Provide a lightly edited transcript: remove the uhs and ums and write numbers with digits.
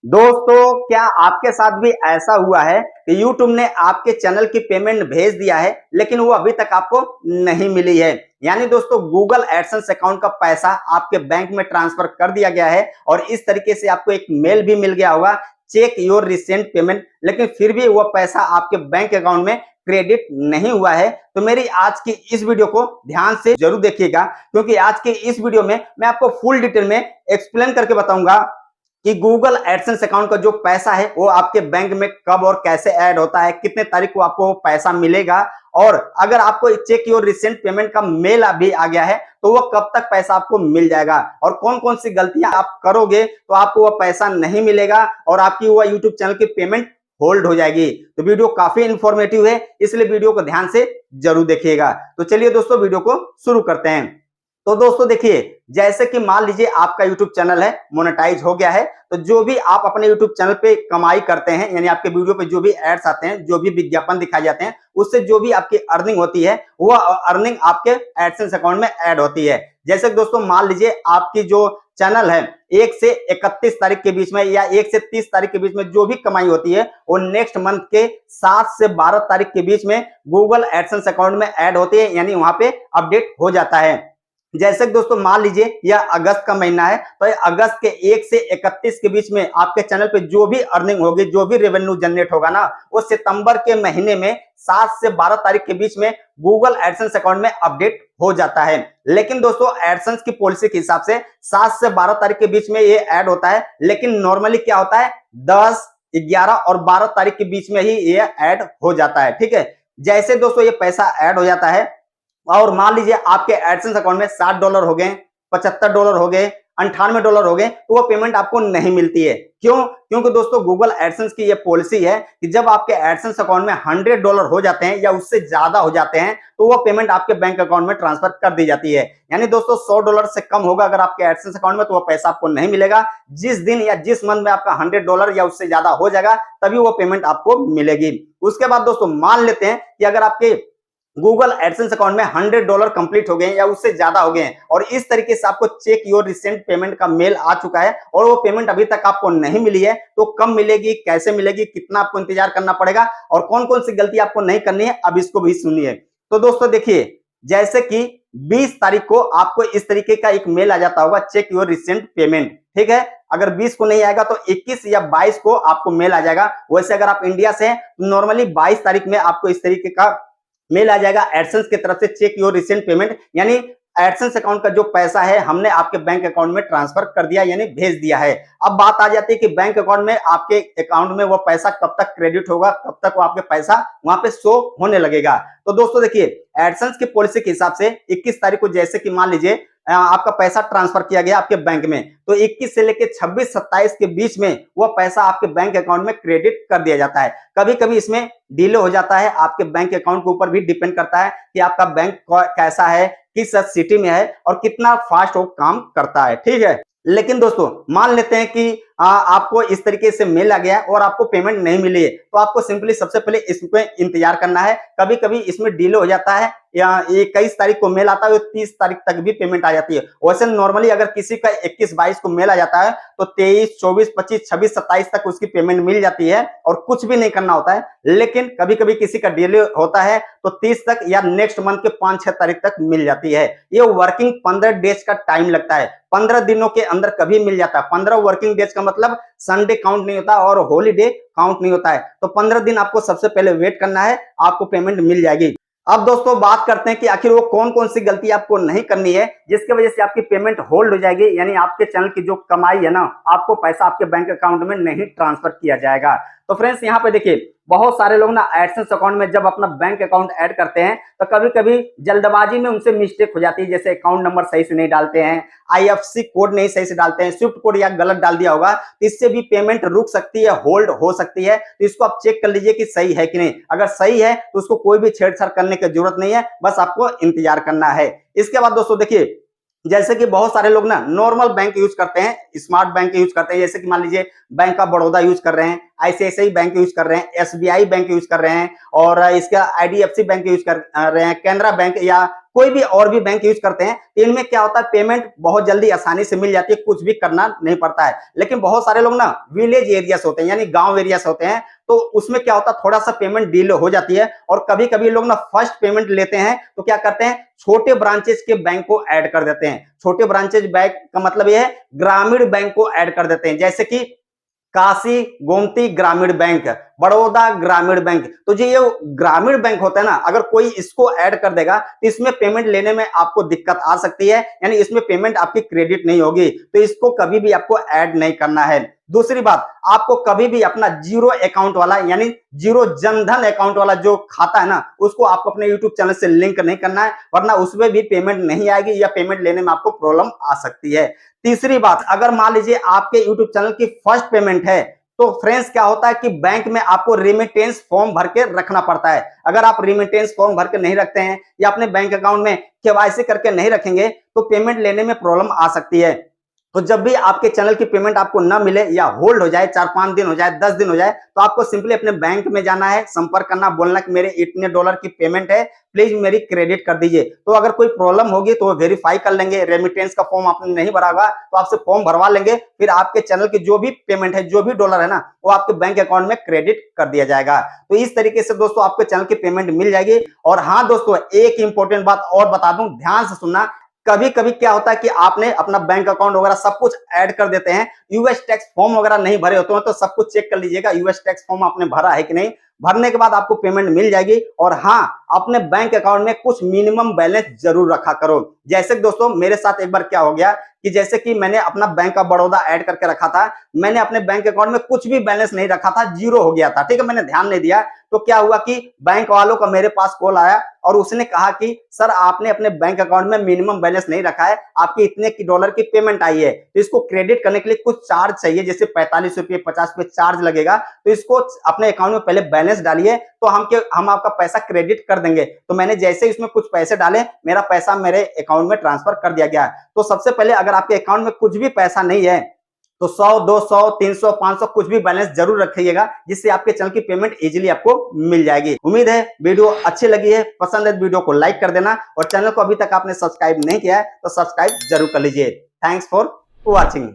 दोस्तों, क्या आपके साथ भी ऐसा हुआ है कि YouTube ने आपके चैनल की पेमेंट भेज दिया है लेकिन वो अभी तक आपको नहीं मिली है। यानी दोस्तों, गूगल एडसेंस अकाउंट का पैसा आपके बैंक में ट्रांसफर कर दिया गया है और इस तरीके से आपको एक मेल भी मिल गया होगा, चेक योर रिसेंट पेमेंट, लेकिन फिर भी वो पैसा आपके बैंक अकाउंट में क्रेडिट नहीं हुआ है। तो मेरी आज की इस वीडियो को ध्यान से जरूर देखिएगा, क्योंकि आज के इस वीडियो में मैं आपको फुल डिटेल में एक्सप्लेन करके बताऊंगा कि गूगल एडसेंस अकाउंट का जो पैसा है वो आपके बैंक में कब और कैसे ऐड होता है, कितने तारीख को आपको पैसा मिलेगा, और अगर आपको चेक योर रिसेंट पेमेंट का मेल अभी आ गया है तो वो कब तक पैसा आपको मिल जाएगा, और कौन कौन सी गलतियां आप करोगे तो आपको वो पैसा नहीं मिलेगा और आपकी वो यूट्यूब चैनल की पेमेंट होल्ड हो जाएगी। तो वीडियो काफी इंफॉर्मेटिव है, इसलिए वीडियो को ध्यान से जरूर देखिएगा। तो चलिए दोस्तों, वीडियो को शुरू करते हैं। तो दोस्तों देखिए, जैसे कि मान लीजिए आपका YouTube चैनल है, मोनेटाइज हो गया है, तो जो भी आप अपने YouTube चैनल पे कमाई करते हैं, यानी आपके वीडियो पे जो भी एड्स आते हैं, जो भी विज्ञापन दिखाए जाते हैं, उससे जो भी आपकी अर्निंग होती है वो अर्निंग आपके एडसेंस अकाउंट में ऐड होती है। जैसे दोस्तों मान लीजिए आपकी जो चैनल है 1 से 31 तारीख के बीच में या 1 से 30 तारीख के बीच में जो भी कमाई होती है वो नेक्स्ट मंथ के 7 से 12 तारीख के बीच में गूगल एडसेंस अकाउंट में ऐड होती है, यानी वहां पे अपडेट हो जाता है। जैसे कि दोस्तों मान लीजिए यह अगस्त का महीना है, तो अगस्त के 1 से 31 के बीच में आपके चैनल पे जो भी अर्निंग होगी, जो भी रेवेन्यू जनरेट होगा ना, वो सितंबर के महीने में 7 से 12 तारीख के बीच में गूगल एडसेंस अकाउंट में अपडेट हो जाता है। लेकिन दोस्तों एडसेंस की पॉलिसी के हिसाब से 7 से 12 तारीख के बीच में ये ऐड होता है, लेकिन नॉर्मली क्या होता है 10, 11 और 12 तारीख के बीच में ही ये ऐड हो जाता है। ठीक है, जैसे दोस्तों ये पैसा ऐड हो जाता है और मान लीजिए आपके एडसेंस अकाउंट में $60 हो गए, $75 हो गए, $98 हो गए, तो वो पेमेंट आपको नहीं मिलती है। क्यों? क्योंकि दोस्तों गूगल एडसेंस की ये पॉलिसी है कि जब आपके एडसेंस अकाउंट में $100 हो जाते हैं या उससे ज्यादा हो जाते हैं तो वो पेमेंट आपके बैंक अकाउंट में ट्रांसफर कर दी जाती है। यानी दोस्तों $100 से कम होगा अगर आपके एडसेंस अकाउंट में तो वो पैसा आपको नहीं मिलेगा। जिस दिन या जिस मंथ में आपका $100 या उससे ज्यादा हो जाएगा तभी वो पेमेंट आपको मिलेगी। उसके बाद दोस्तों मान लेते हैं कि अगर आपके गूगल एडसेंस अकाउंट में $100 कंप्लीट हो गए या उससे ज्यादा हो गए और इस तरीके से आपको चेक योर रिसेंट पेमेंट का मेल आ चुका है और वो पेमेंट अभी तक आपको नहीं मिली है, तो कब मिलेगी, कैसे मिलेगी, कितना आपको इंतजार करना पड़ेगा और कौन कौन सी गलती आपको नहीं करनी है, अब इसको भी सुनिए। तो दोस्तों देखिए, जैसे कि 20 तारीख को आपको इस तरीके का एक मेल आ जाता होगा, चेक योर रिसेंट पेमेंट। ठीक है, अगर 20 को नहीं आएगा तो 21 या 22 को आपको मेल आ जाएगा। वैसे अगर आप इंडिया से हैं तो नॉर्मली 22 तारीख में आपको इस तरीके का मेल आ जाएगा एडसेंस की तरफ से, चेक योर रिसेंट पेमेंट, यानी एडसेंस अकाउंट का जो पैसा है हमने आपके बैंक अकाउंट में ट्रांसफर कर दिया, यानी भेज दिया है। अब बात आ जाती है कि बैंक अकाउंट में, आपके अकाउंट में वो पैसा कब तक क्रेडिट होगा, कब तक वो आपके पैसा वहां पे शो होने लगेगा। तो दोस्तों देखिए, एडसेंस की पॉलिसी के हिसाब से 21 तारीख को जैसे कि मान लीजिए आपका पैसा ट्रांसफर किया गया आपके बैंक में, तो 21 से लेके 26-27 के बीच में वो पैसा आपके बैंक अकाउंट में क्रेडिट कर दिया जाता है। कभी कभी इसमें डिले हो जाता है, आपके बैंक अकाउंट के ऊपर भी डिपेंड करता है कि आपका बैंक कैसा है, किस सिटी में है और कितना फास्ट वो काम करता है। ठीक है, लेकिन दोस्तों मान लेते हैं कि आपको इस तरीके से मेल आ गया और आपको पेमेंट नहीं मिली है, तो आपको सिंपली सबसे पहले इसमें इंतजार करना है। कभी कभी इसमें डिले हो जाता है, या 21 तारीख को मेल आता है 30 तारीख तक भी पेमेंट आ जाती है। वैसे नॉर्मली अगर किसी का 21-22 को मेल आ जाता है तो 23, 24, 25, 26, 27 तक उसकी पेमेंट मिल जाती है और कुछ भी नहीं करना होता है। लेकिन कभी कभी किसी का डिले होता है तो 30 तक या नेक्स्ट मंथ के 5-6 तारीख तक मिल जाती है। ये वर्किंग 15 डेज का टाइम लगता है, 15 दिनों के अंदर कभी मिल जाता है। 15 वर्किंग डेज का मतलब संडे काउंट नहीं होता और हॉलीडे काउंट नहीं होता है। तो 15 दिन आपको सबसे पहले वेट करना है, आपको पेमेंट मिल जाएगी। अब दोस्तों बात करते हैं कि आखिर वो कौन कौन सी गलती आपको नहीं करनी है जिसकी वजह से आपकी पेमेंट होल्ड हो जाएगी, यानी आपके चैनल की जो कमाई है ना, आपको पैसा आपके बैंक अकाउंट में नहीं ट्रांसफर किया जाएगा। तो फ्रेंड्स यहाँ पे देखिए, बहुत सारे लोग ना एडसेंस अकाउंट में जब अपना बैंक अकाउंट ऐड करते हैं तो कभी कभी जल्दबाजी में उनसे मिस्टेक हो जाती है, जैसे अकाउंट नंबर सही से नहीं डालते हैं, IFSC कोड नहीं सही से डालते हैं, स्विफ्ट कोड या गलत डाल दिया होगा, तो इससे भी पेमेंट रुक सकती है, होल्ड हो सकती है। तो इसको आप चेक कर लीजिए कि सही है कि नहीं। अगर सही है तो उसको कोई भी छेड़छाड़ करने की जरूरत नहीं है, बस आपको इंतजार करना है। इसके बाद दोस्तों देखिए, जैसे कि बहुत सारे लोग ना नॉर्मल बैंक यूज करते हैं, स्मार्ट बैंक यूज करते हैं, जैसे कि मान लीजिए बैंक ऑफ बड़ौदा यूज कर रहे हैं, ICICI बैंक यूज कर रहे हैं, SBI बैंक यूज कर रहे हैं और इसका IDFC बैंक यूज कर रहे हैं, कैनरा बैंक या कोई भी और भी बैंक यूज करते हैं तो इनमें क्या होता है, पेमेंट बहुत जल्दी आसानी से मिल जाती है, कुछ भी करना नहीं पड़ता है। लेकिन बहुत सारे लोग ना विलेज एरिया से होते हैं, यानी गांव एरिया से होते हैं, तो उसमें क्या होता है, थोड़ा सा पेमेंट डिले हो जाती है। और कभी कभी लोग ना फर्स्ट पेमेंट लेते हैं तो क्या करते हैं, छोटे ब्रांचेस के बैंक को ऐड कर देते हैं। छोटे ब्रांचेस बैंक का मतलब यह है ग्रामीण बैंक को ऐड कर देते हैं, जैसे कि काशी गोमती ग्रामीण बैंक, बड़ौदा ग्रामीण बैंक। तो जो ये ग्रामीण बैंक होता है ना, अगर कोई इसको ऐड कर देगा तो इसमें पेमेंट लेने में आपको दिक्कत आ सकती है, यानी इसमें पेमेंट आपकी क्रेडिट नहीं होगी, तो इसको कभी भी आपको ऐड नहीं करना है। दूसरी बात, आपको कभी भी अपना जीरो अकाउंट वाला यानी जीरो जनधन अकाउंट वाला जो खाता है ना, उसको आपको अपने यूट्यूब चैनल से लिंक नहीं करना है, वरना उसमें भी पेमेंट नहीं आएगी या पेमेंट लेने में आपको प्रॉब्लम आ सकती है। तीसरी बात, अगर मान लीजिए आपके यूट्यूब चैनल की फर्स्ट पेमेंट है तो फ्रेंड्स क्या होता है कि बैंक में आपको रेमिटेंस फॉर्म भर के रखना पड़ता है। अगर आप रेमिटेंस फॉर्म भर के नहीं रखते हैं या अपने बैंक अकाउंट में केवाईसी करके नहीं रखेंगे तो पेमेंट लेने में प्रॉब्लम आ सकती है। तो जब भी आपके चैनल की पेमेंट आपको ना मिले या होल्ड हो जाए, 4-5 दिन हो जाए, 10 दिन हो जाए, तो आपको सिंपली अपने बैंक में जाना है, संपर्क करना, बोलना कि मेरे इतने डॉलर की पेमेंट है, प्लीज मेरी क्रेडिट कर दीजिए। तो अगर कोई प्रॉब्लम होगी तो वो वेरीफाई कर लेंगे, रेमिटेंस का फॉर्म आपने नहीं भरा होगा तो आपसे फॉर्म भरवा लेंगे, फिर आपके चैनल की जो भी पेमेंट है, जो भी डॉलर है ना, वो आपके बैंक अकाउंट में क्रेडिट कर दिया जाएगा। तो इस तरीके से दोस्तों आपके चैनल की पेमेंट मिल जाएगी। और हाँ दोस्तों, एक इंपॉर्टेंट बात और बता दूं, ध्यान से सुनना। कभी कभी क्या होता है कि आपने अपना बैंक अकाउंट वगैरह सब कुछ ऐड कर देते हैं, यूएस टैक्स फॉर्म वगैरह नहीं भरे होते हैं, तो सब कुछ चेक कर लीजिएगा यूएस टैक्स फॉर्म आपने भरा है कि नहीं। भरने के बाद आपको पेमेंट मिल जाएगी। और हाँ, अपने बैंक अकाउंट में कुछ मिनिमम बैलेंस जरूर रखा करो। जैसे दोस्तों मेरे साथ एक बार क्या हो गया कि जैसे कि मैंने अपना बैंक ऑफ बड़ौदा ऐड करके रखा था, मैंने अपने बैंक अकाउंट में कुछ भी बैलेंस नहीं रखा था, जीरो हो गया था, ठीक है, मैंने ध्यान नहीं दिया। तो क्या हुआ कि बैंक वालों का मेरे पास कॉल आया और उसने कहा कि सर आपने अपने बैंक अकाउंट में मिनिमम बैलेंस नहीं रखा है, आपकी इतने की डॉलर की पेमेंट आई है, तो इसको क्रेडिट करने के लिए कुछ चार्ज चाहिए, जैसे 45 रुपये 50 रुपये चार्ज लगेगा, तो इसको अपने अकाउंट में पहले बैलेंस डालिए तो हम आपका पैसा क्रेडिट कर देंगे। तो मैंने जैसे ही इसमें कुछ पैसे डाले, मेरा पैसा मेरे अकाउंट में ट्रांसफर कर दिया गया। तो सबसे पहले अगर आपके अकाउंट में कुछ भी पैसा नहीं है तो 100, 200, 300, 500 कुछ भी बैलेंस जरूर रखिएगा, जिससे आपके चैनल की पेमेंट इजीली आपको मिल जाएगी। उम्मीद है वीडियो अच्छी लगी है, पसंद है तो वीडियो को लाइक कर देना, और चैनल को अभी तक आपने सब्सक्राइब नहीं किया है तो सब्सक्राइब जरूर कर लीजिए। Thanks for watching.